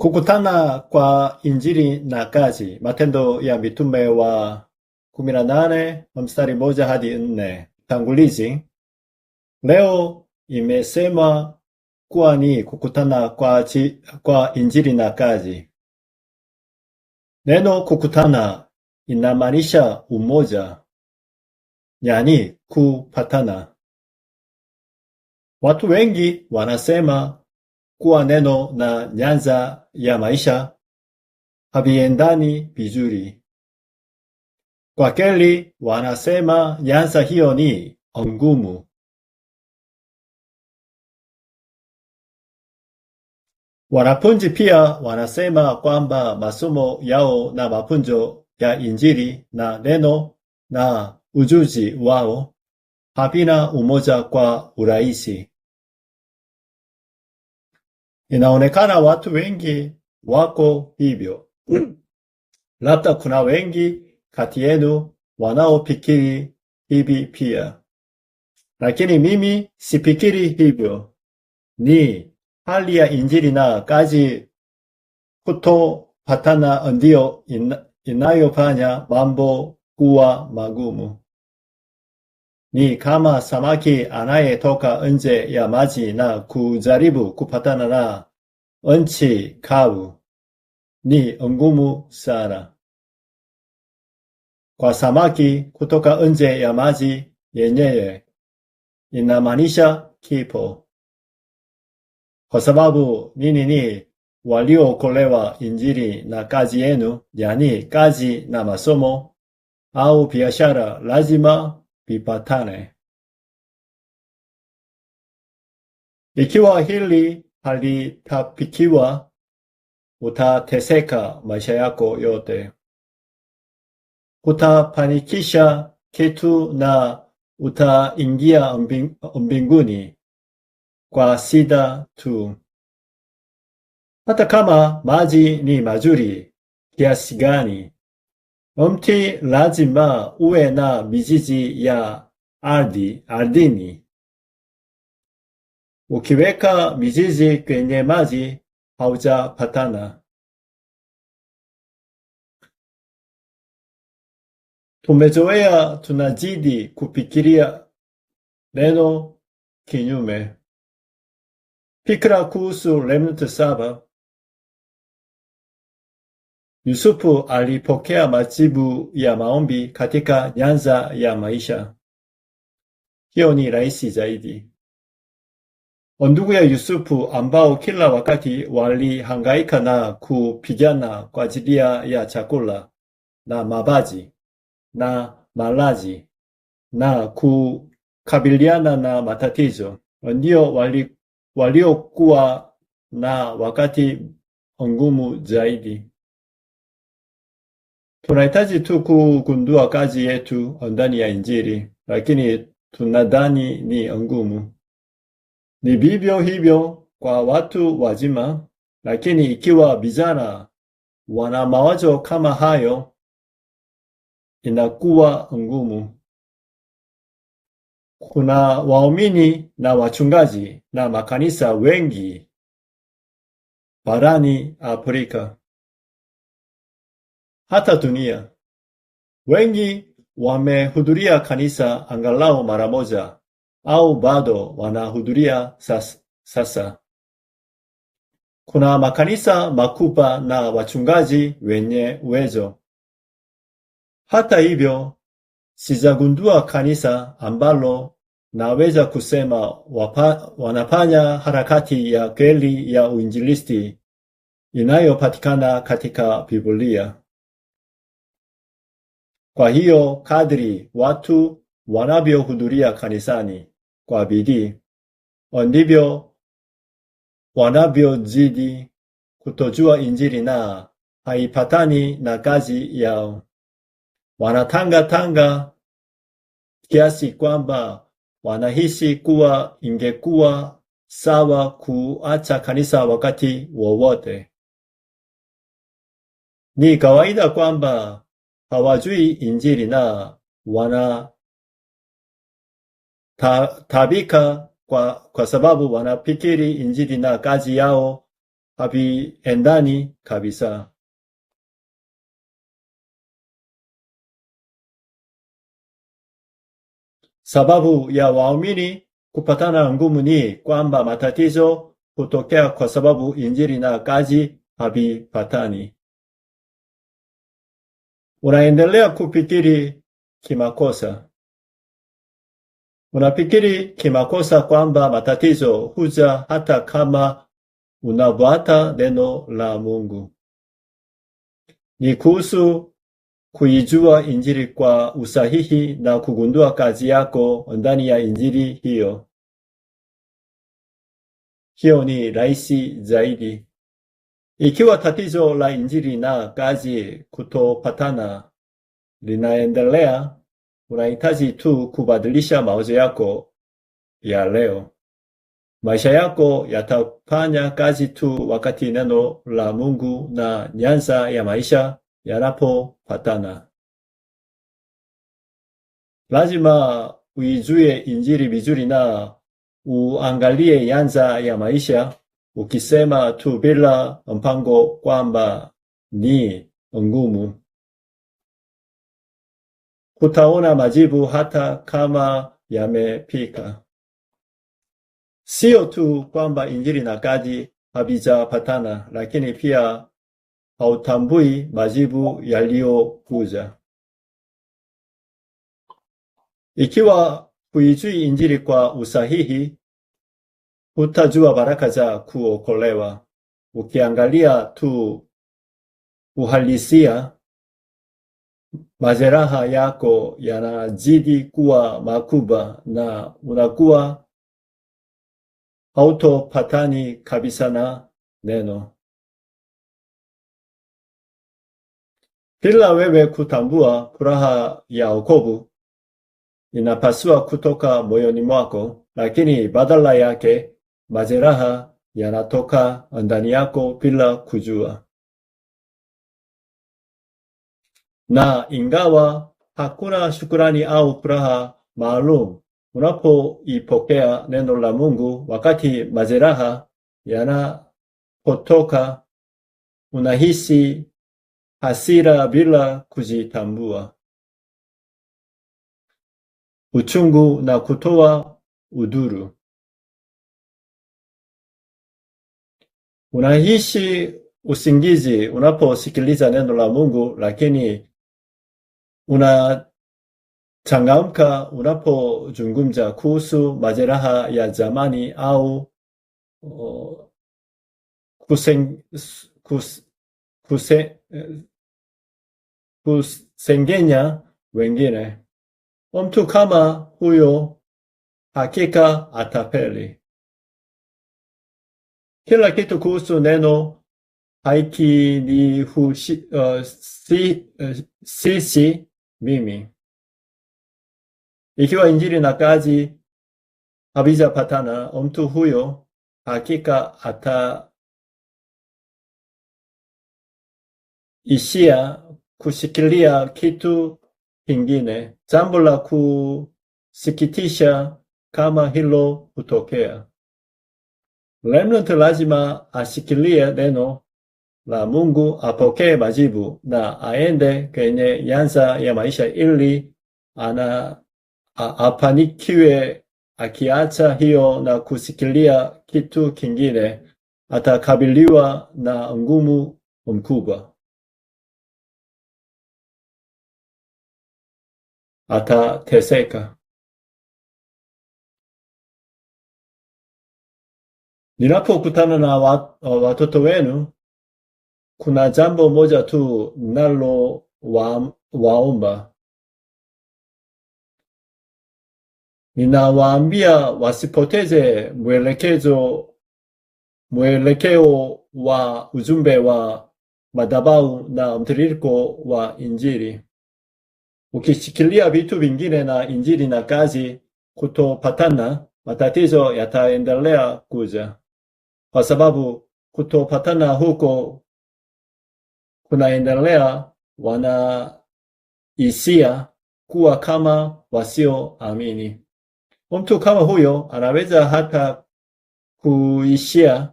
Kukutana kwa Injili na kazi. Matendo ya Mitume wa 18 mstari 1 hadi 4. Tangulizi. Leo imesema kuwa ni kukutana kwa Injili na kazi. Neno kukutana inamaanisha umoja, yani kupatana. Watu wengi wanasema kuwa neno na nyanza ya maisha haviendani vizuri. Kwa kweli wanasema nyanza hiyo ni ngumu. Wanafunzi pia wanasema kwamba masomo yao na mafunzo ya Injili na neno na ujuzi wao havina umoja kwa urahisi. Inaonekana watu wengi wako hivyo. Labda kuna wengi kati yenu wanaofikiri hivi pia. Lakini mimi sifikiri hivyo. Ni hali ya Injili na kazi kutopatana ndio inayofanya mambo kuwa magumu. Ni kama samaki anayetoka nje ya maji na kujaribu kupatana na nchi kavu. Ni ngumu sana. Kwa samaki kutoka nje ya maji yenyewe inamaanisha kifo. Kwa sababu nini ni waliookolewa Injili na kazi yenu, yani kazi na masomo au biashara lazima vipatane. Ikiwa hili halitafikiwa, utateseka maisha yako yote. Utafanikisha kitu na utaingia mbinguni kwa shida tu. Hata kama maji ni mazuri kiasi gani, mti lazima uwe na mizizi ya ardhini. Ukiweka mizizi kwenye maji haujapatana. Tumezoea tunazidi kufikiria neno kinyume. Fikra kuhusu remnant 7. Yusufu alipokea majibu ya maombi katika nyanza ya maisha. Hiyo ni rahisi zaidi. Ndugu ya Yusufu ambao kila wakati walihangaika na kupigana kwa ajili ya chakula na mavazi na malazi na kukabiliana na matatizo, ndio waliokuwa na wakati ngumu zaidi. Tunahitaji tu kugundua kazi yetu ndani ya Injili, lakini tunadhani ni ngumu. Ni vivyo hivyo kwa watu wazima, lakini ikiwa vijana wana mawazo kama hayo, inakuwa ngumu. Kuna waumini na wachungaji na makanisa wengi barani Afrika, hata dunia. Wengi wamehudhuria kanisa angalau mara moja au bado wanahudhuria sasa. Kuna makanisa makubwa na wachungaji wenye uwezo. Hata hivyo, sijagundua kanisa ambalo naweza kusema wanafanya harakati ya kweli ya uinjilisti inayopatikana katika Biblia. Kwa hiyo kadri watu wanavyohudhuria kanisani kwa bidii, ndivyo wanavyozidi kutojua Injili na haipatani na kazi yao. Wanatanga kiasi kwamba wanahisi kuwa ingekuwa sawa kuacha kanisa wakati wowote. Ni kawaida kwamba hawajui Injili na tabika kwa sababu wanafikiri Injili na kazi yao haviendani kabisa. Sababu ya waumini kupatana ngumu ni kwamba matatizo hutokea kwa sababu Injili na kazi havipatani. Unaendelea kufikiri kimakosa. Unafikiri kimakosa kwamba matatizo huja hata kama unafuata neno la Mungu. Ni kuhusu kuijua Injili kwa usahihi na kugundua kazi yako ndani ya Injili hiyo. Hiyo ni rahisi zaidi. Ikiwa tatizo la Injili na kazi kutopatana linaendelea, unahitaji tu kubadilisha mawazo yako ya leo. Maisha yako yatafanya kazi tu wakati neno la Mungu na nyanza ya maisha yanapopatana. Lazima uijue Injili vizuri na uangalie nyanza ya maisha. Ukisema tu bila mpango kwamba ni ngumu, hutaona majibu hata kama yamepika. Sio tu kwamba Injili na kazi havijapatana, lakini pia hautambui majibu yaliyokuja. Ikiwa huijui Injili kwa usahihi, hutajua baraka za kuokolewa. Ukiangalia tu uhalisia, majeraha yako yanazidi kuwa makubwa na unakuwa hautopatani kabisa na neno. Bila wewe kutambua, furaha ya wokovu inapaswa kutoka moyoni mwako, lakini badala yake majeraha yanatoka ndani yako bila kujua. Na ingawa hakuna shukrani au furaha maalum unapoipokea neno la Mungu, wakati majeraha yanapotoka unahisi hasira bila kujitambua, uchungu na kutoa udhuru. Unahisi usingizi unaposikiliza neno la Mungu, lakini unachangamka unapozungumza kuhusu majeraha ya zamani au kusengenya wengine. Mtu kama huyo hakika atapeli. Kila kitu kuhusu neno haikinihusishi mimi. Ikiwa Injili na kazi havijapatana, mtu huyo hakika ataishia kushikilia kitu kingine. Jambo la kusikitisha kama hilo hutokea. Remnant lazima ashikilie neno la Mungu, apokee majibu na aende kwenye nyanza ya maisha ili afanikiwe. Akiacha hiyo na kusikilia kitu kingine, atakabiliwa na ngumu mkubwa. Atateseka. Ninapokutana na watoto wenu, kuna jambo moja tu nalo waomba. Ninawaambia wasipoteze mwelekeo wa ujumbe wa madhabahu na mtiririko wa Injili. Ukishikilia vitu vingine na Injili na kazi kutopatana, matatizo yataendelea kuja. Kwa sababu kutopatana huko kunaendelea, wanahisia kuwa kama wasioamini. Mtu kama huyo anaweza hata kuishia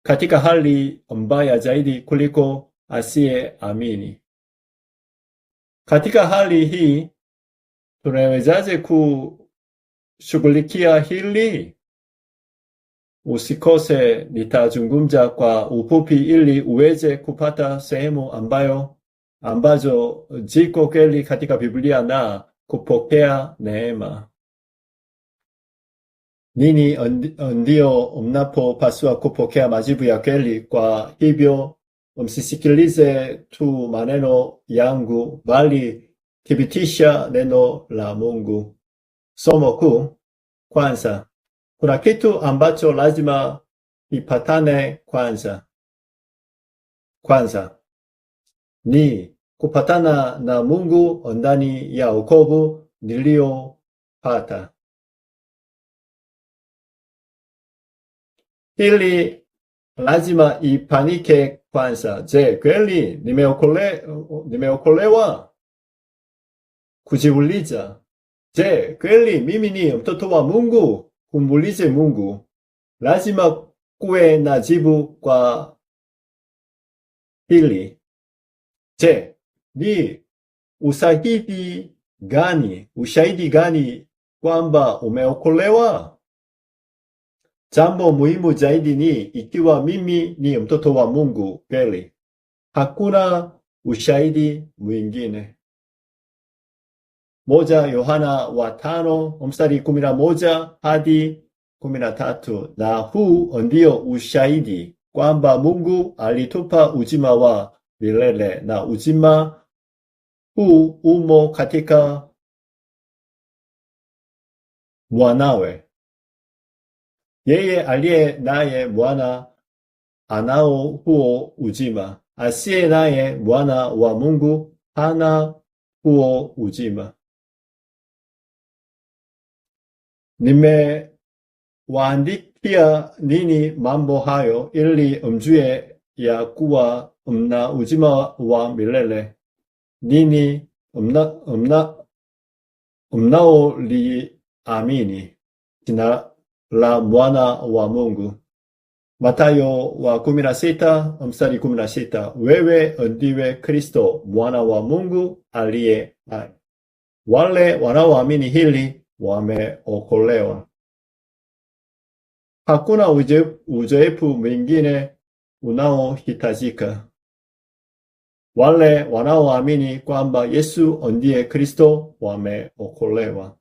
katika hali mbaya zaidi kuliko asiyeamini. Katika hali hii, tunawezaje kushughulikia hili? Usikose nitazungumza kwa ufupi ili uweze kupata sehemu ambazo ziko kweli katika Biblia na kupokea neema. Ninyi ndio mnapopaswa kupokea majibu ya kweli. Kwa hivyo msisikilize tu maneno yangu, bali thibitisha neno la Mungu. Somo kuu. Kwanza, kuna kitu ambacho lazima ipatane kwanza ni kupatana na Mungu ndani ya wokovu niliopata. Hili lazima ipanike kwanza. Je, kweli nimeokolewa? Kujiuliza, je, kweli mimi ni mtoto wa Mungu? Kumuulize Mungu. Lazima kuwe na jibu kwa hili. Je, ni ushahidi gani kwamba umeokolewa? Jambo muhimu zaidi ni ikiwa mimi ni mtoto wa Mungu kweli. Hakuna ushahidi mwingine. 1 Yohana 5:11 hadi 13. Na huu ndio ushahidi kwamba Mungu alitupa uzima wa milele, na uzima huu umo katika mwanawe. Yeye aliye naye mwana anao huo uzima. Asiye naye mwana wa Mungu hana huo uzima. Nimewaandikia ninyi mambo hayo ili mjue ya kuwa mna uzima wa milele ninyi mnaoliamini jina la mwana wa Mungu. Mathayo 16:16. Wewe ndiwe Kristo mwana wa Mungu aliye hai. Wale wanaoamini hili wameokolewa. Hakuna uzoefu mwingine unaohitajika. Wale wanaoamini kwamba Yesu ndiye Kristo wameokolewa.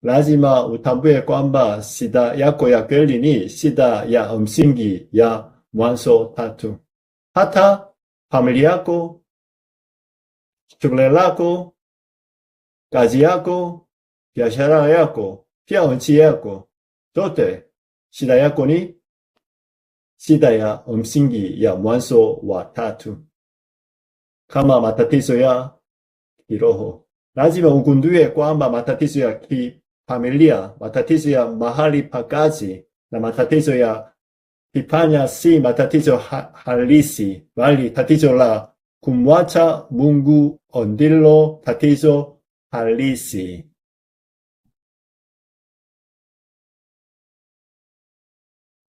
Lazima utambue kwamba shida yako ya kweli ni shida ya msingi ya Mwanzo 3. Hata familia yako, shule lako, kazi yako, biashara yako, pia nchi yako, zote shida yako ni shida ya msingi ya Mwanzo wa 3. Kama matatizo ya kiroho, lazima ugundue kwamba matatizo ya kifamilia, matatizo ya mahali pa kazi na matatizo ya kipanya si matatizo halisi, bali tatizo la kumwacha Mungu ndilo tatizo halisi.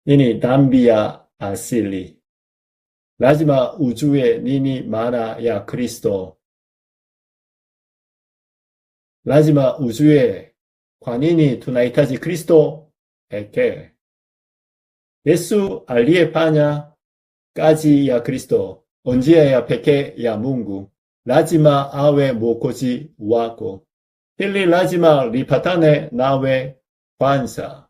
Nini dhambi ya asili? Lazima ujue nini maana ya Kristo. Lazima ujue kwa nini tunahitaji Kristo pekee. Yesu aliyefanya kazi ya Kristo, njia ya pekee ya Mungu, lazima awe mwokozi wako. Hili lazima lipatane nawe kwanza.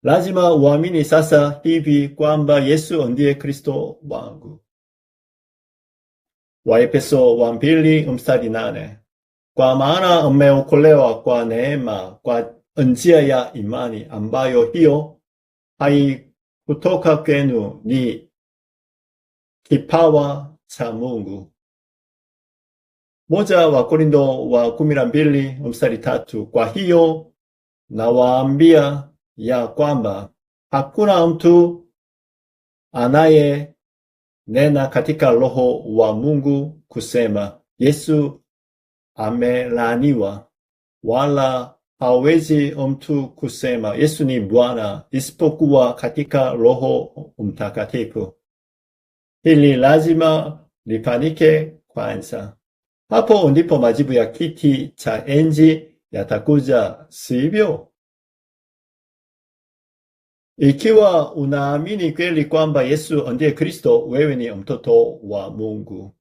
Lazima uamini sasa hivi kwamba Yesu ndiye Kristo wangu. Waefeso 2:8. Kwa maana mmeokolewa kwa neema, kwa njia ya imani, ambayo hiyo haikutoka kwenu, ni kipawa cha Mungu. 1 Korintho 12:3. Kwa hiyo nawaambia ya kwamba hakuna mtu anaye nena katika Roho wa Mungu kusema Yesu amelaaniwa, wala hawezi mtu kusema Yesu ni Bwana isipokuwa katika Roho Mtakatifu. Hili lazima lifanyike kwanza. Hapo ndipo majibu ya kiti cha enzi yatakuja, sivyo? Ikiwa unaamini kweli kwamba Yesu ndiye Kristo, wewe ni mtoto wa Mungu.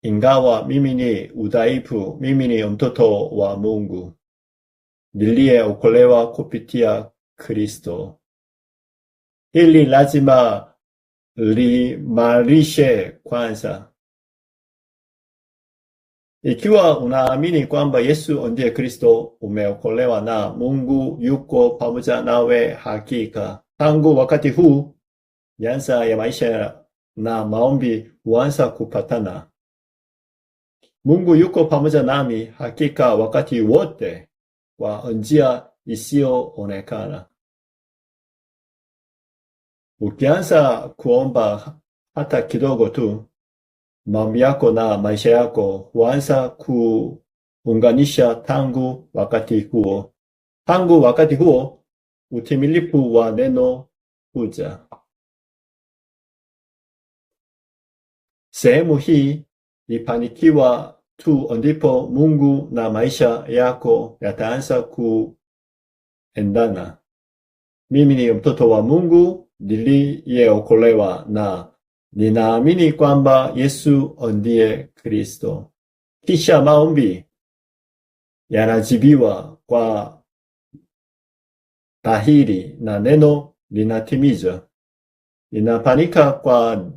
Ingawa mimi ni udhaifu, mimi ni mtoto wa Mungu niliyeokolewa kupitia Kristo. Hili lazima liimarishe kwanza. Ikiwa unaamini kwamba Yesu ndiye Kristo, umeokolewa na Mungu yuko pamoja nawe hakika. Tangu wakati huu, nyanza ya maisha na maombi huanza kupatana. Mungu yuko pamoja nami hakika wakati wote kwa njia isiyoonekana. Ukianza kuomba hata kidogo tu, maombi yako na maisha yako huanza kuunganisha tangu wakati huo. Tangu wakati huo, utimilifu wa neno huja. Sehemu hii ifanikiwa tu ndipo Mungu na maisha yako yataanza kuendana. Mimi ni mtoto wa Mungu niliyeokolewa na ninaamini kwamba Yesu ndiye Kristo. Kisha maombi yanajibiwa kwa dhahiri na neno linatimizwa. Inafanyika kwa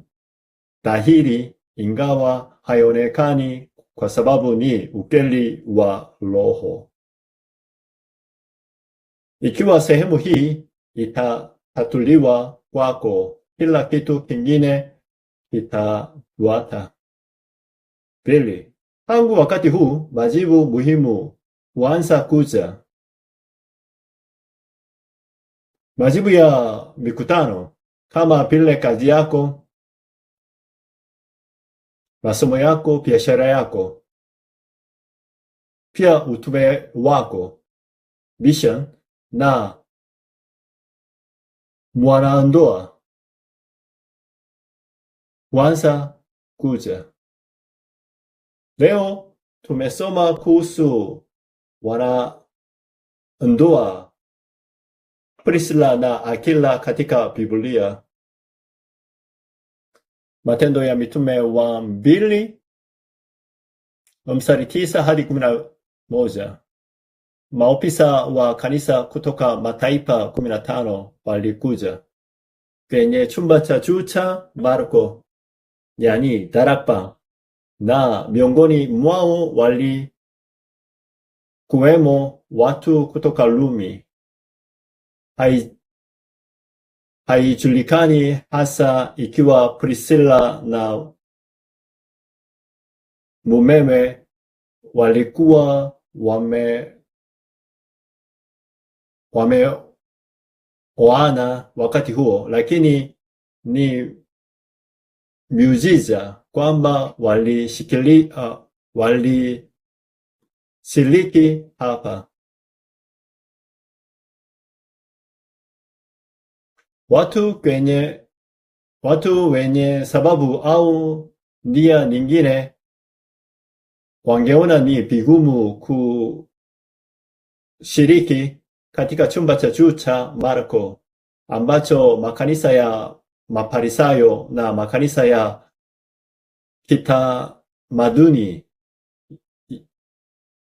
dhahiri ingawa haionekani kwa sababu ni ukweli wa Roho. Ikiwa sehemu hii itatatuliwa kwako, kila kitu kingine kitafuata. Pili, tangu wakati huu majibu muhimu huanza kuja. Majibu ya mikutano kama vile kazi yako, masomo yako, biashara yako, pia utume wako, vision na mwanandoa huanza kuja. Leo tumesoma kuhusu wanandoa Priscilla na Aquila katika Biblia. Matendo ya Mitume wa 2 mstari 9 hadi 11. Maofisa wa kanisa kutoka mataifa 15 walikuja kwenye chumba cha juu cha Marko, yani darak방, na miongoni mwao walikuwemo watu kutoka Rumi. Haijulikani hasa ikiwa Priscilla na mumewe walikuwa wameoana wakati huo, lakini ni miujiza kwamba walishiriki hapa. Watu wenye sababu au nia nyingine wangeona ni vigumu kushiriki katika chumba cha juu cha Marko ambacho makanisa ya Mafarisayo na makanisa ya kitamaduni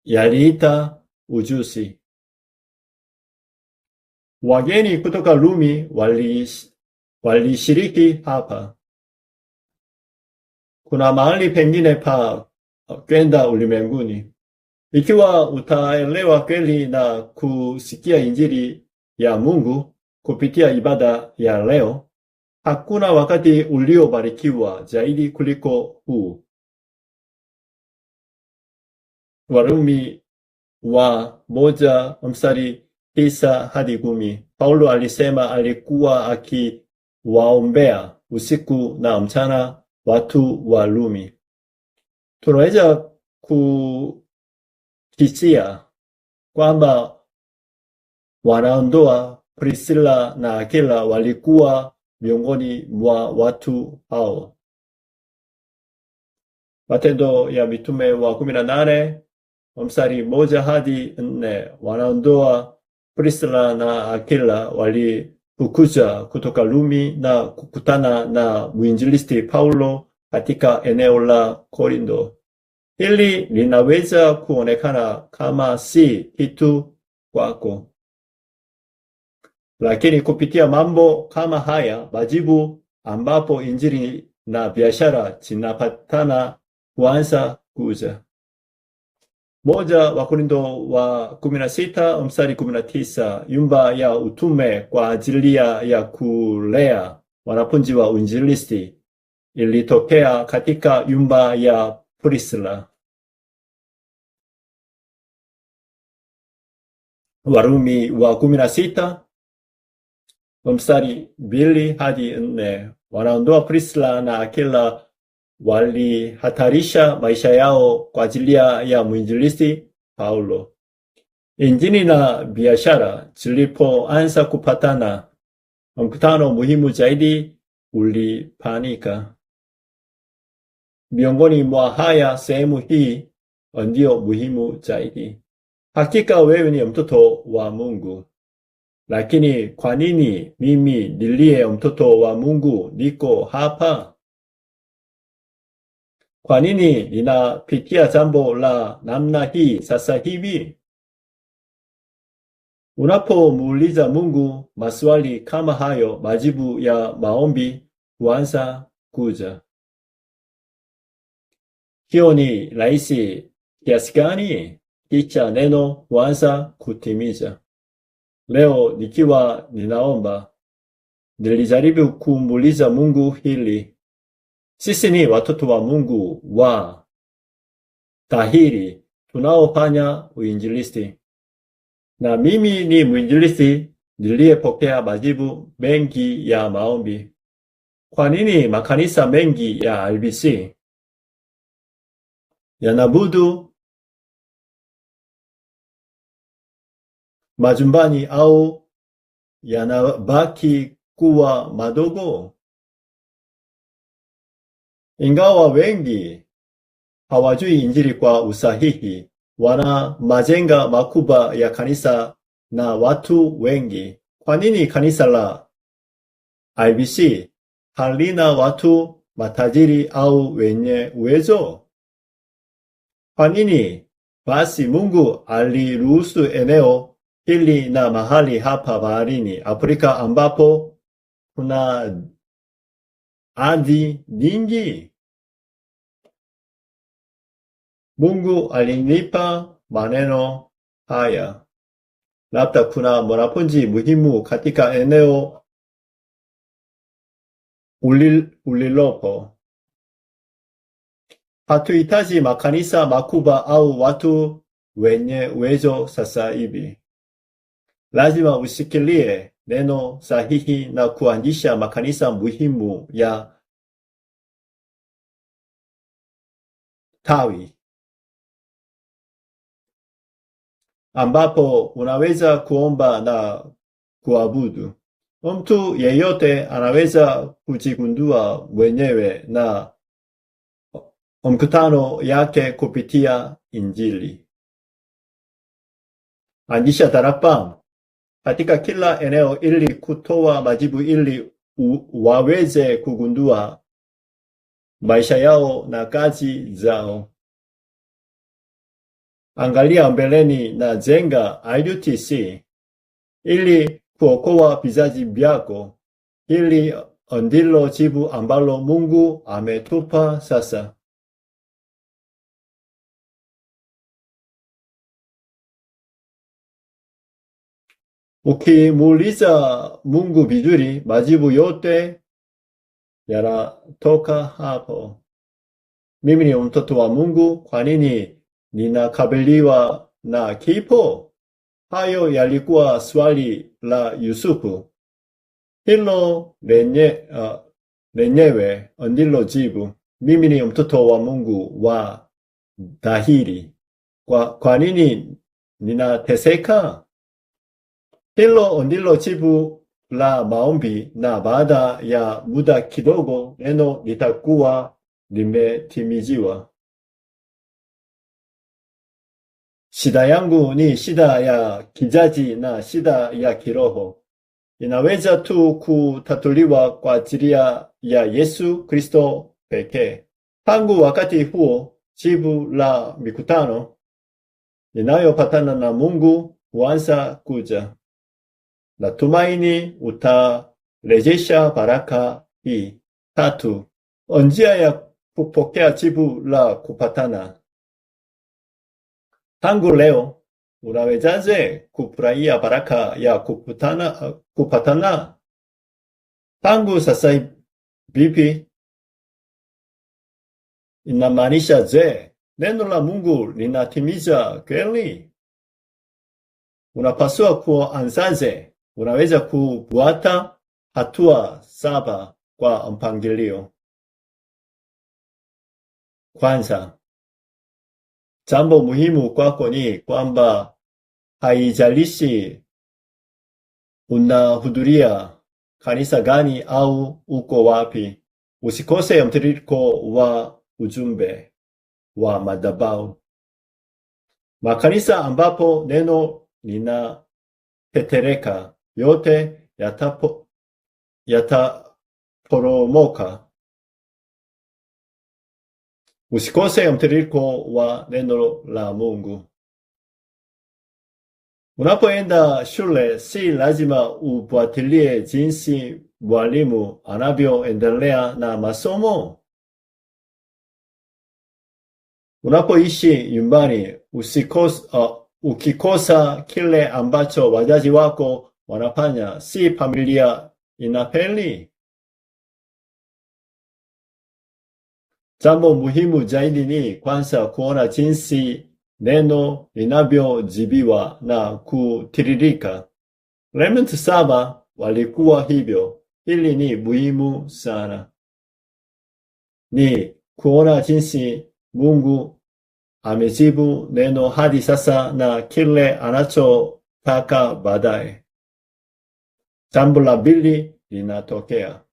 yaliita ujuzi. Wageni kutoka Rumi walishiriki hapa. Kuna mahali pengine pa kwenda ulimwenguni. Ikiwa utaelewa kweli na kusikia Injili ya Mungu kupitia ibada ya leo, hakuna wakati uliobarikiwa zaidi kuliko huu. Warumi wa 1 mstari 9 hadi 10. Paulo alisema alikuwa akiwaombea usiku na mchana watu wa Rumi. Tunaweza tishia kwamba wanaondoa Priscilla na Aquila walikuwa miongoni mwa watu hao. Matendo ya Mitume wa 18 mstari 1 hadi 4. Wanaondoa Priscilla na Aquila walipokuja kutoka Rumi na kukutana na mwinjilisti Paulo katika eneo la Korintho. Hili linaweza kuonekana kama si kitu kwako, lakini kupitia mambo kama haya, majibu ambapo injili na biashara zinapatana kuanza kuja. 1 Wakorintho wa 16 mstari 19. Nyumba ya utume kwa ajili ya kulea wanafunzi wa uinjilisti ilitokea katika nyumba ya Priscilla. Warumi wa 16 mstari 2 hadi 4. Wanaondoa Priscilla na Aquila walihatarisha maisha yao kwa ajili ya mwinjilisti Paulo. Injili na biashara zilipoanza kupatana, mkutano muhimu zaidi ulifanyika. Miongoni mwa haya, sehemu hii ndio muhimu zaidi. Hakika wewe ni mtoto wa Mungu. Lakini kwa nini mimi niliye mtoto wa Mungu niko hapa? Kwa nini ninapitia jambo la namna hii sasa hivi? Unapomuuliza Mungu maswali kama hayo, majibu ya maombi huanza kuja. Hiyo ni rahisi kiasi gani? Kisha neno huanza kutimiza. Leo nikiwa ninaomba, nilijaribu kumuuliza Mungu hili: sisi ni watoto wa Mungu wa dhahiri tunaofanya uinjilisti, na mimi ni mwinjilisti niliyepokea majibu mengi ya maombi. Kwa nini makanisa mengi ya RBC yanaabudu majumbani au yanabaki kuwa madogo? Ingawa wengi hawajui injili kwa usahihi, wana majengo makubwa ya kanisa na watu wengi. Kwa nini kanisa la RBC halina watu matajiri au wenye uwezo? Kwa nini basi Mungu aliruhusu eneo hili na mahali hapa baharini Afrika ambapo kuna ardhi nyingi? Mungu alinipa maneno haya: labda kuna mwanafunzi muhimu katika eneo ulilopo. Hatuhitaji makanisa makubwa au watu wenye uwezo sasa hivi. Lazima ushikilie neno sahihi na kuanzisha makanisa muhimu ya tawi ambapo unaweza kuomba na kuabudu. Mtu yeyote anaweza kujigundua mwenyewe na mkutano yake kupitia injili. Anzisha tarafa katika kila eneo ili kutoa majibu ili waweze kugundua maisha yao na kazi zao. Angalia mbeleni na jenga IUTC ili kuokoa vizazi vyako. Hili ndilo jibu ambalo Mungu ametupa sasa. Ukimuuliza Mungu vizuri, majibu yote yanatoka hapo. Mimi ni mtoto wa Mungu, kwa nini ninakabiliwa na kifo? Hayo yalikuwa swali la Yusufu. Hilo lenyewe ndilo jibu. Mimi ni mtoto wa Mungu wa dhahiri Kwa nini ninateseka? Hilo ndilo jibu la maombi, na baada ya muda kidogo neno litakuwa limetimiziwa. Shida yangu ni shida ya kijaji na shida ya kiroho. Inaweza tu kutatuliwa kwa ajili ya Yesu Kristo pekee. Tangu wakati huo, jibu la mikutano inayopatana na Mungu huanza kuja. Natumaini utarejesha baraka hii. 3. Njia ya kupokea jibu la kupatana. Tangu leo, unawezaje kufurahia baraka ya kupatana? Tangu sasa vipi? Inamaanisha je, neno la Mungu linatimiza kweli? Unapaswa kuanzaje? Unaweza kufuata hatua 7 kwa mpangilio. Kwanza, jambo muhimu kwako ni kwamba haijalishi unahudhuria kanisa gani au uko wapi, usikose mtiririko wa ujumbe wa madhabahu. Makanisa ambapo neno linapepereka yote yataporomoka. Usikose mtiririko wa neno la Mungu. Unapoenda shule, si lazima ufuatilie jinsi mwalimu anavyoendelea na masomo. Unapoishi nyumbani, ukikosa kile ambacho wazazi wako wanafanya, si familia inafeli. Jambo muhimu zaidi ni kwanza kuona jinsi neno linavyojibiwa na kutiririka. Clement 7 walikuwa hivyo. Hili ni muhimu sana. Ni kuona jinsi Mungu amejibu neno hadi sasa na kile anachotaka baadaye. Jambo la pili linatokea.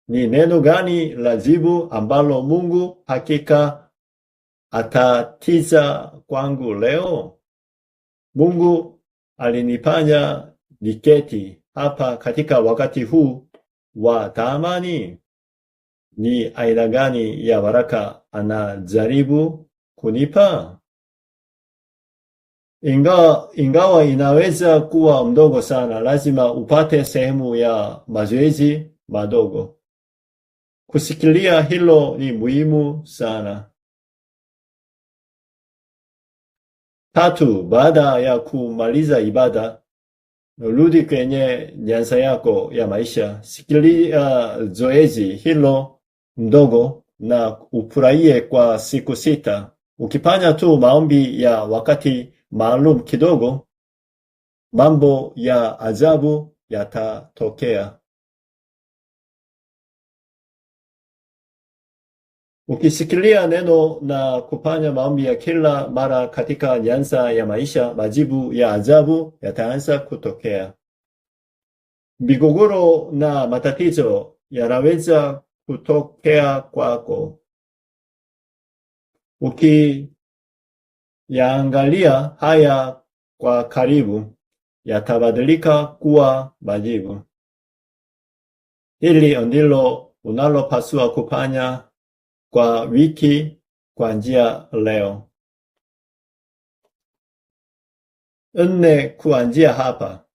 Ni neno gani la jibu ambalo Mungu hakika atatiza kwangu leo? Mungu alinifanya niketi hapa katika wakati huu wa thamani. Ni aina gani ya baraka anajaribu kunipa? Ingawa inaweza kuwa mdogo sana, lazima upate sehemu ya mazoezi madogo. Kusikilia hilo ni muhimu sana. 3. Baada ya kumaliza ibada, rudi kwenye nyanza yako ya maisha. Sikilia zoezi hilo mdogo na ufurahie kwa siku 6. Ukifanya tu maombi ya wakati maalum kidogo, mambo ya ajabu yatatokea. Ukisikilia neno na kufanya maombi ya kila mara katika nyanza ya maisha, majibu ya ajabu yataanza kutokea. Migogoro na matatizo yanaweza kutokea kwako. Ukiyaangalia haya kwa karibu, yatabadilika kuwa majibu. Hili ndilo unalopaswa kufanya kwa wiki kuanzia leo. 4. Kuanzia hapa.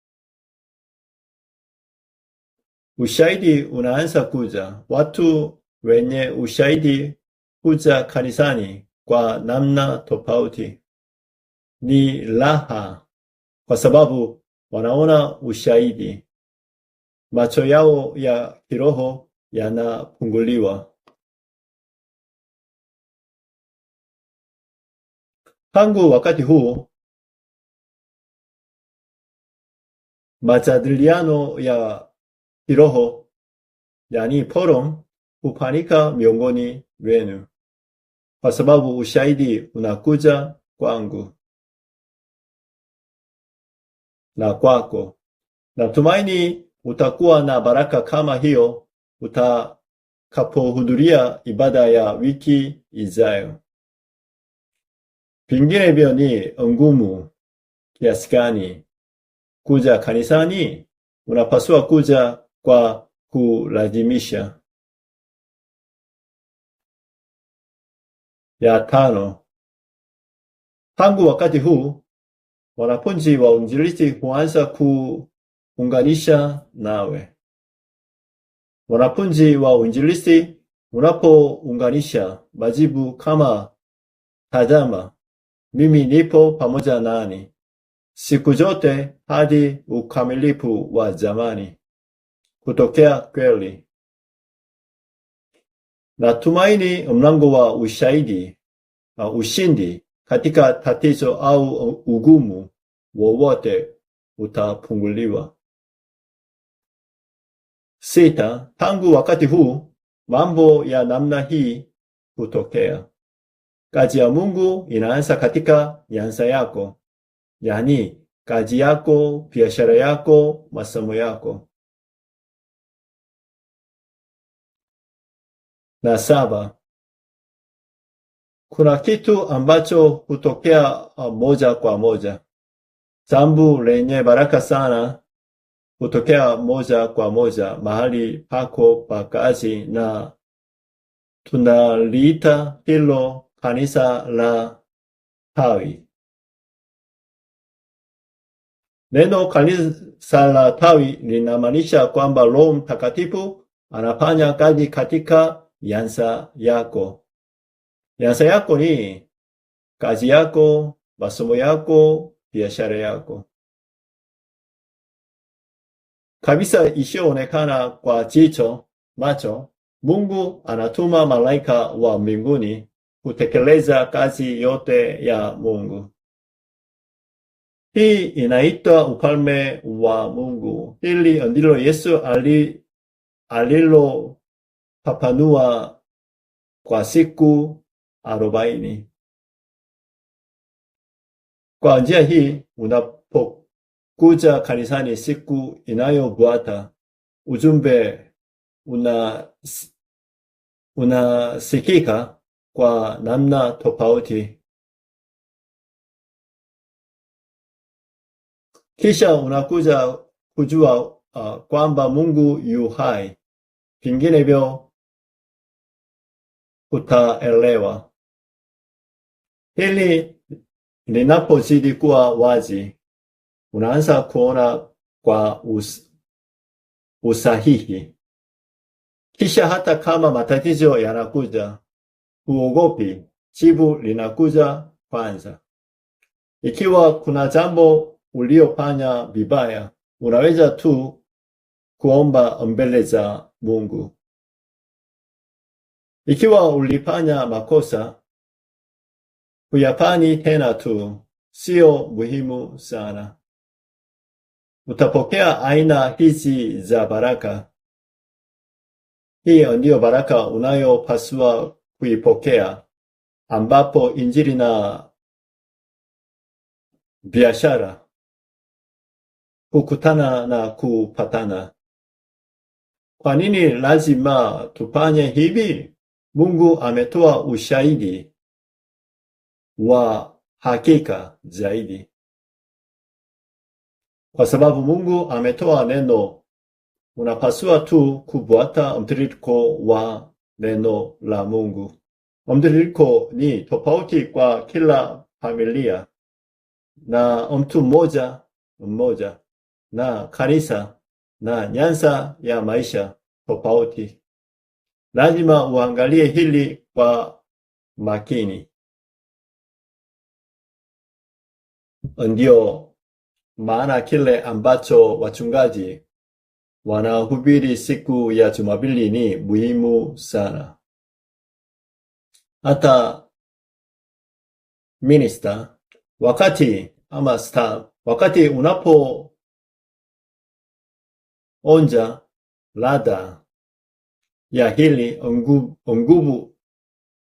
Ushahidi unaanza kuja. Watu wenye ushahidi kuja kanisani kwa namna tofauti. Ni raha kwa sababu wanaona ushahidi. Macho yao ya kiroho yanafunguliwa. Tangu wakati huu, majadiliano ya kiroho, yani forum, hufanyika miongoni wenu, kwa sababu ushahidi unakuja kwangu na kwako. Natumaini utakuwa na baraka kama hiyo utakapohudhuria ibada ya wiki ijayo. Vinginevyo ni ngumu kiasi gani kuja kanisani, unapaswa kuja kwa kulazimisha. Ya 5, tangu wakati huu wanafunzi wa uinjilisti huanza kuunganisha nawe. Wanafunzi wa uinjilisti unapounganisha majibu kama tazama, mimi nipo pamoja nani siku zote hadi ukamilifu wa zamani, kutokea kweli. Natumaini mlango wa ushindi katika tatizo au ugumu wowote utafunguliwa. 6, tangu wakati huu mambo ya namna hii hutokea. Kazi ya Mungu inaanza katika nyanza yako, yani kazi yako, biashara yako, masomo yako. Na 7, kuna kitu ambacho hutokea moja kwa moja. Jambo lenye baraka sana hutokea moja kwa moja mahali pako pa kazi, na tunaliita hilo kanisa la tawi. Neno kanisa la tawi linamaanisha kwamba Roho Mtakatifu anafanya kazi katika nyanza yako. Nyanza yako ni kazi yako, masomo yako, biashara yako. Kabisa isiyoonekana kwa jicho macho, Mungu anatuma malaika wa mbinguni kutekeleza kazi yote ya Mungu. Hii inaitwa ufalme wa Mungu. Hili ndilo Yesu alilofafanua kwa siku 40. Kwa njia hii, unapokuja kanisani siku inayofuata, ujumbe unasikika kwa namna tofauti. Kisha unakuja kujua kwamba Mungu yu hai. Vinginevyo utaelewa. Hili linapozidi kuwa wazi, unaanza kuona kwa usahihi. Kisha hata kama matatizo yanakuja, huogopi, jibu linakuja kwanza. Ikiwa kuna jambo uliofanya vibaya, unaweza tu kuomba mbele za Mungu. Ikiwa ulifanya makosa, huyafanyi tena tu, sio muhimu sana. Utapokea aina hizi za baraka. Hii ndiyo baraka unayopaswa kuipokea, ambapo injili na biashara hukutana na kupatana. Kwa nini lazima tufanye hivi? Mungu ametoa ushahidi wa hakika zaidi. Kwa sababu Mungu ametoa neno, unapaswa tu kufuata mtiririko wa neno la Mungu. Mtiririko ni tofauti kwa kila familia na mtu mmoja mmoja, na kanisa na nyanza ya maisha tofauti. Lazima uangalie hili kwa makini. Ndio maana kile ambacho wachungaji wanahubiri siku ya Jumapili ni muhimu sana. Hata minister ama staff, wakati unapoonja ladha ya hili, nguvu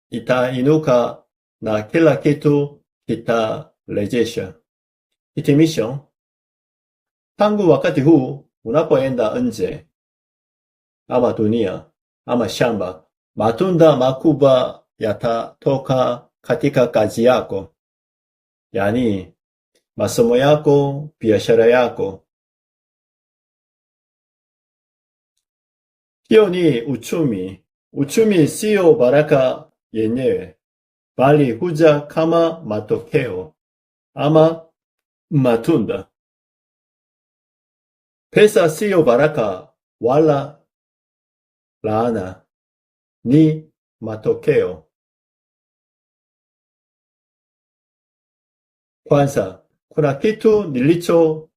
itainuka na kila kitu kitarejesha. Hitimisho. Tangu wakati huu unapoenda nje, ama dunia, ama shamba, matunda makubwa yatatoka katika kazi yako, yani masomo yako, biashara yako. Hiyo ni uchumi. Uchumi sio baraka yenyewe, bali huja kama matokeo ama matunda. Pesa sio baraka wala laana, ni matokeo. Kwanza, kuna kitu nilichokiona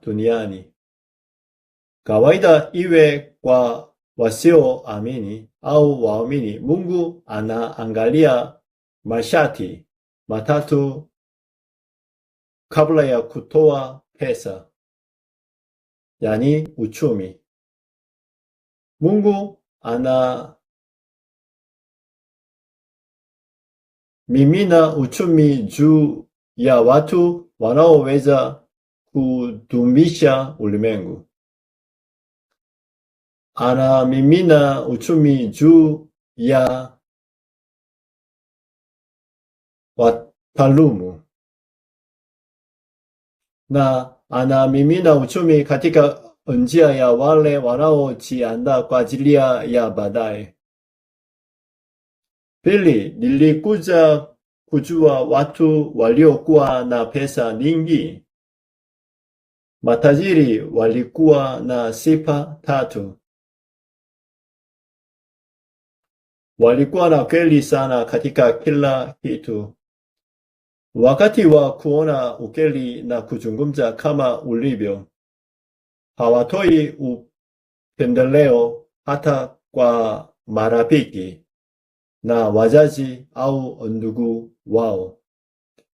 duniani. Kawaida iwe kwa wasioamini au waamini, Mungu anaangalia masharti matatu kabla ya kutoa pesa, yani uchumi. Mungu mimina uchumi juu ya watu wanaoweza kudumisha ulimwengu. Anamimina uchumi juu ya wataalamu, na anamimina uchumi katika njia ya wale wanaojiandaa kwa ajili ya baadaye. Pili, nilikuja kujua watu waliokuwa na pesa nyingi. Matajiri walikuwa na sifa tatu. Walikuwa na ukweli sana katika kila kitu. Wakati wa kuona ukweli na kuzungumza kama ulivyo, hawatoi upendeleo hata kwa marafiki na wazazi au ndugu wao.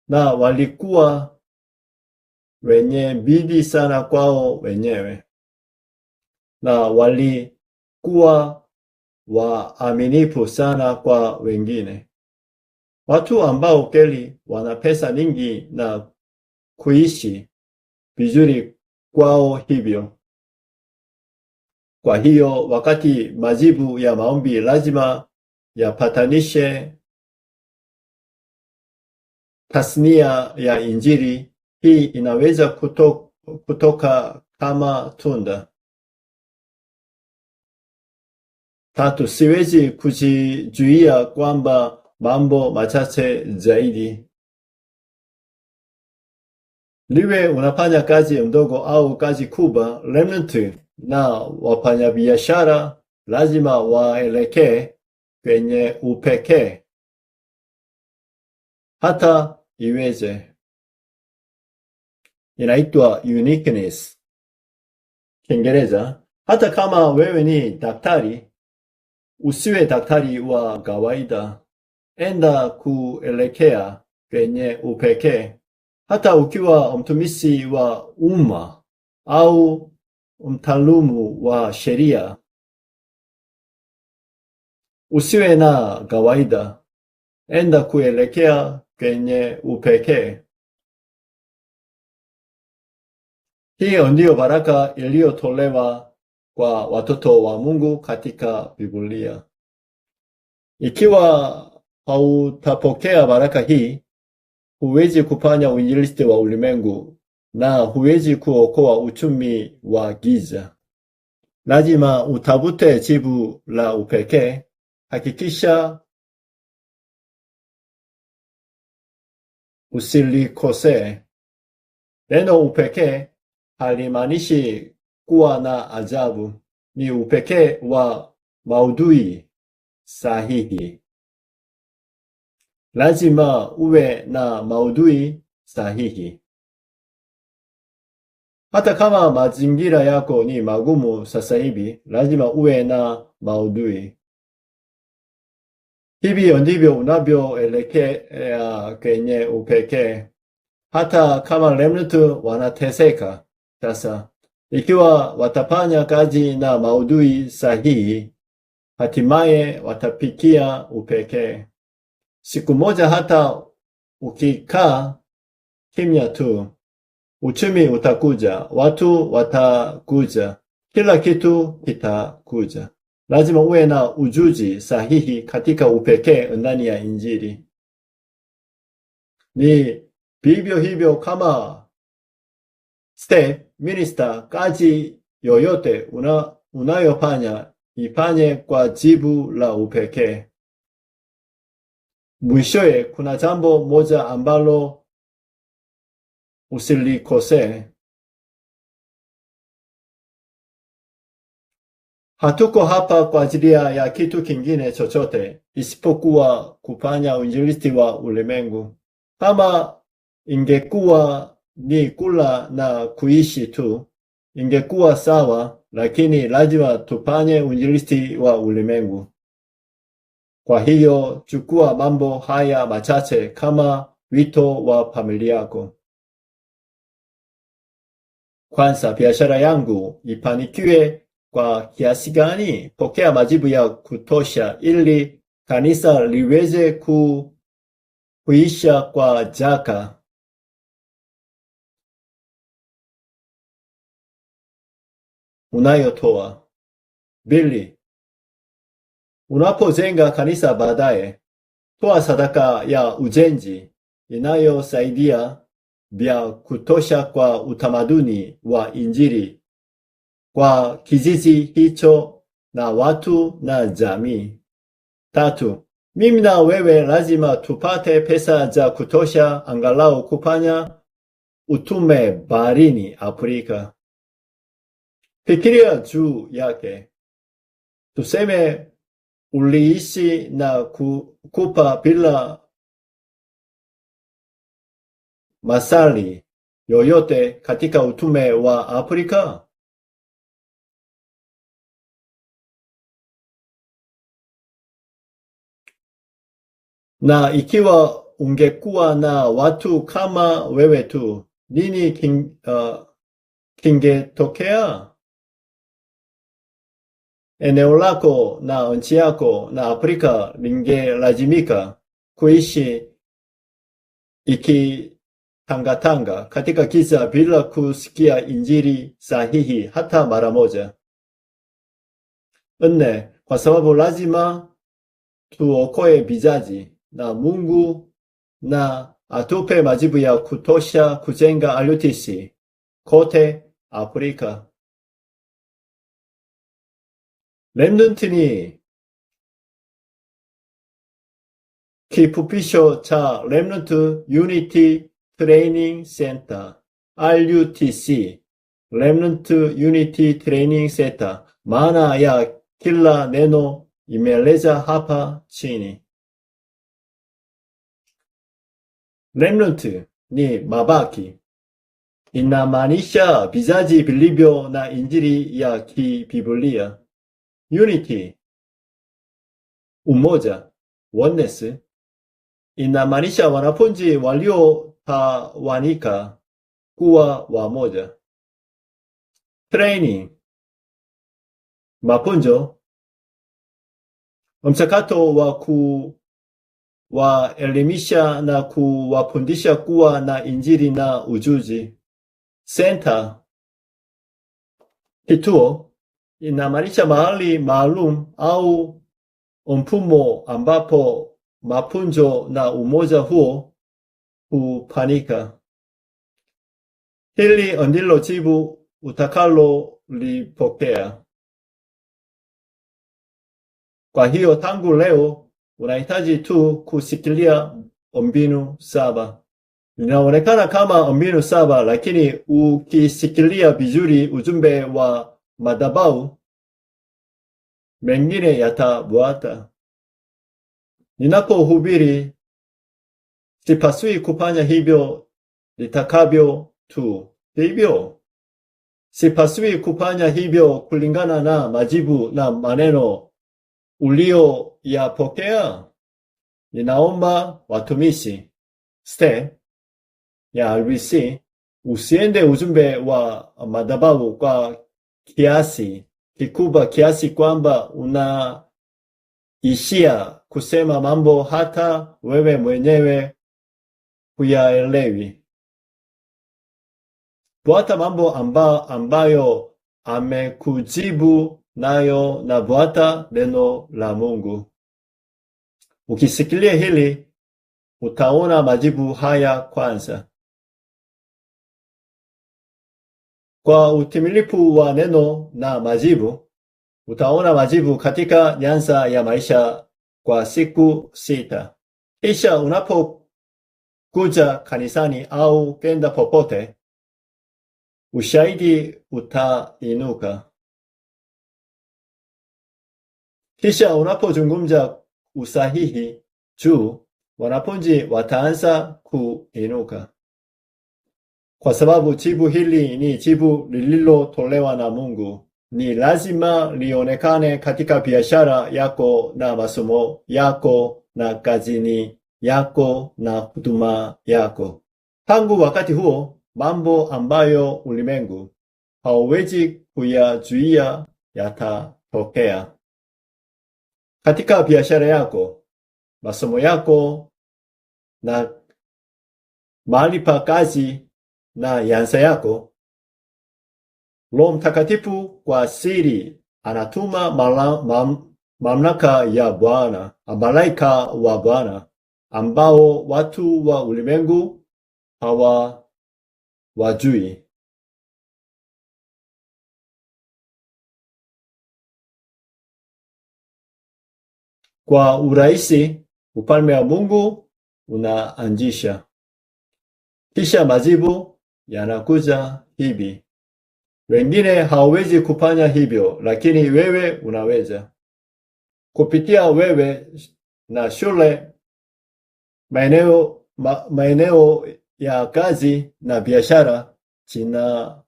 Na walikuwa wenye bidii sana kwao wenyewe. Na walikuwa waaminifu sana kwa wengine. Watu ambao kweli wana pesa nyingi na kuishi vizuri kwao hivyo. Kwa hiyo wakati majibu ya maombi lazima yapatanishe tasnia ya Injili, hii inaweza kutoka kama tunda. Tatu, siwezi kujizuia kwamba mambo machache zaidi. Liwe unafanya kazi ndogo au kazi kubwa, remnant na wafanyabiashara lazima waelekee kwenye upekee. Hata iweze. Inaitwa uniqueness. Kiingereza. Hata kama wewe ni daktari, usiwe daktari wa kawaida. Enda kuelekea kwenye upekee. Hata ukiwa mtumishi wa umma au mtaalamu wa sheria, usiwe na kawaida. Enda kuelekea kwenye upekee. Hiyo ndiyo baraka iliyotolewa kwa watoto wa Mungu katika Biblia. Ikiwa hautapokea baraka hii, huwezi kufanya uinjilisti wa ulimwengu na huwezi kuokoa uchumi wa giza. Lazima utafute jibu la upekee. Hakikisha usilikosee. Neno upekee halimaanishi kuwa na ajabu. Ni upekee wa maudhui sahihi. Lazima uwe na maudhui sahihi. Hata kama mazingira yako ni magumu sasa hivi, lazima uwe na maudhui. Hivyo ndivyo unavyoelekea kwenye upekee. Hata kama remnant wanateseka sasa, ikiwa watafanya kazi na maudhui sahihi, hatimaye watafikia upekee. Siku moja hata ukikaa kimya tu, uchumi utakuja, watu watakuja, kila kitu kitakuja. Lazima uwe na ujuzi sahihi katika upekee ndani ya Injili. Ni vivyo hivyo kama step minister, kazi yoyote unayofanya ifanye kwa jibu la upekee. Mwishowe kuna jambo moja ambalo usilikose. Hatuko hapa kwa ajili ya kitu kingine chochote isipokuwa kufanya uinjilisti wa ulimwengu. Kama ingekuwa ni kula na kuishi tu, ingekuwa sawa, lakini lazima tufanye uinjilisti wa ulimwengu. Kwa hiyo chukua mambo haya machache kama wito wa familia yako. Kwanza, biashara yangu ifanikiwe kwa kiasi gani? Pokea majibu ya kutosha ili kanisa liweze kuisha kwa zaka. Unayotoa. 2. Unapojenga kanisa baadaye, toa sadaka ya ujenzi inayosaidia vya kutosha kwa utamaduni wa Injili kwa kijiji hicho na watu na jamii. 3. Mimi na wewe lazima tupate pesa za kutosha angalau kufanya utume baharini Afrika. Fikiria juu yake. Tuseme uliishi na kupa bila masali yoyote katika utume wa Afrika. Na ikiwa ungekuwa na watu kama wewe tu, nini kingetokea? Eneo lako na nchi yako na Afrika lingelazimika kuishi ikitangatanga katika giza bila kusikia Injili sahihi hata mara moja. 4. Kwa sababu lazima tuokoe vizazi na Mungu na atupe majibu ya kutosha kujenga RUTC kote Afrika. 렘넌트니 kifupisho cha Remnant Unity Training Center RUTC, Remnant Unity Training Center. Maana ya kila neno imeeleza hapa chini. Remnant ni mabaki, inamaanisha vizazi vilivyo na Injili ya kibiblia. Unity, umoja, oneness, inamaanisha wanafunzi waliotawanika kuwa wamoja. Training, mafunzo, mchakato wa kuwaelimisha na kuwafundisha kuwa na Injili na ujuzi. Center, kituo, inamaanisha mahali maalum au mfumo ambapo mafunzo na umoja huo hufanyika. Hili ndilo jibu utakalolipokea. Kwa hiyo tangu leo unahitaji tu kusikilia mbinu 7. Inaonekana kama mbinu 7, lakini ukisikilia vizuri ujumbe wa madhabahu, mengine yatafuata. Ninapohubiri, sipaswi kufanya hivyo litakavyo tu. Hivyo, sipaswi kufanya hivyo kulingana na majibu na maneno ulioyapokea. Ninaomba watumishi ya RBC usiende ujumbe wa madhabahu kwa kiasi kikubwa kiasi kwamba unaishia kusema mambo hata wewe mwenyewe huyaelewi. Fuata mambo ambayo amekujibu nayo na fuata neno la Mungu. Ukisikilia hili, utaona majibu haya kwanza. Kwa utimilifu wa neno na majibu, utaona majibu katika nyanza ya maisha kwa siku 6. Kisha unapokuja kanisani au kwenda popote, ushahidi utainuka. Kisha unapozungumza usahihi juu, wanafunzi wataanza kuinuka. Kwa sababu jibu hili ni jibu lililotolewa na Mungu, ni lazima lionekane katika biashara yako na masomo yako na kazini yako na huduma yako. Tangu wakati huo, mambo ambayo ulimwengu hauwezi kuyazuia yatatokea. Katika biashara yako, masomo yako na mahali pa kazi na nyanza yako, Roho Mtakatifu kwa siri anatuma mamlaka ya Bwana, malaika wa Bwana ambao watu wa ulimwengu hawajui. Kwa urahisi, ufalme wa Mungu unaanzisha. Kisha majibu yanakuja hivi. Wengine hawawezi kufanya hivyo, lakini wewe unaweza. Kupitia wewe na shule, maeneo ya kazi na biashara zinakuisha.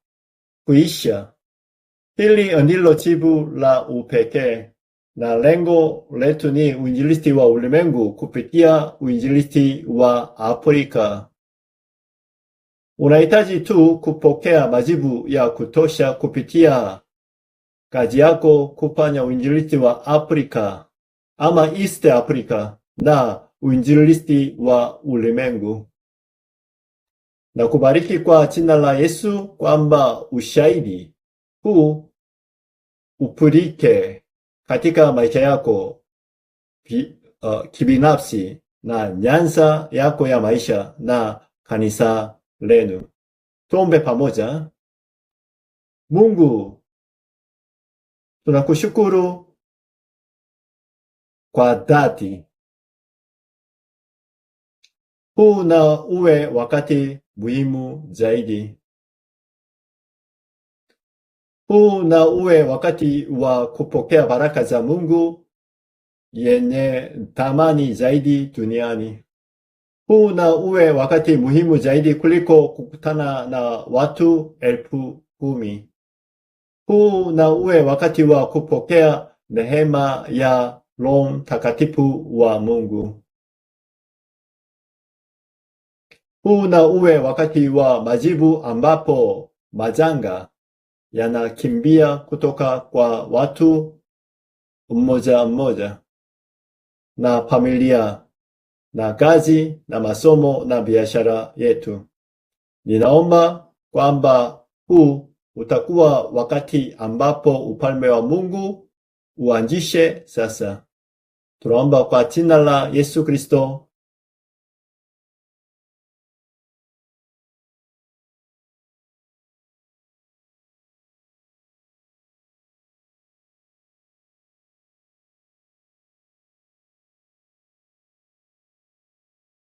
Hili ndilo jibu la upekee, na lengo letu ni uinjilisti wa ulimwengu kupitia uinjilisti wa Afrika. Unahitaji tu kupokea majibu ya kutosha kupitia kazi yako kufanya uinjilisti wa Afrika ama East Africa na uinjilisti wa ulimwengu. Na kubariki kwa jina la Yesu kwamba ushahidi huu upurike katika maisha yako kibinafsi na nyanza yako ya maisha na kanisa lenu. Tuombe pamoja. Mungu, tunakushukuru kwa dhati. Huu na uwe wakati muhimu zaidi. Huu na uwe wakati wa kupokea baraka za Mungu yenye thamani zaidi duniani. Huu na uwe wakati muhimu zaidi kuliko kukutana na watu 10,000. Huu na uwe wakati wa kupokea neema ya Roho Mtakatifu wa Mungu. Huu na uwe wakati wa majibu ambapo majanga yanakimbia kutoka kwa watu mmoja mmoja na familia na kazi na masomo na biashara yetu. Ninaomba kwamba huu utakuwa wakati ambapo ufalme wa Mungu uanzishe sasa. Tunaomba kwa jina la Yesu Kristo.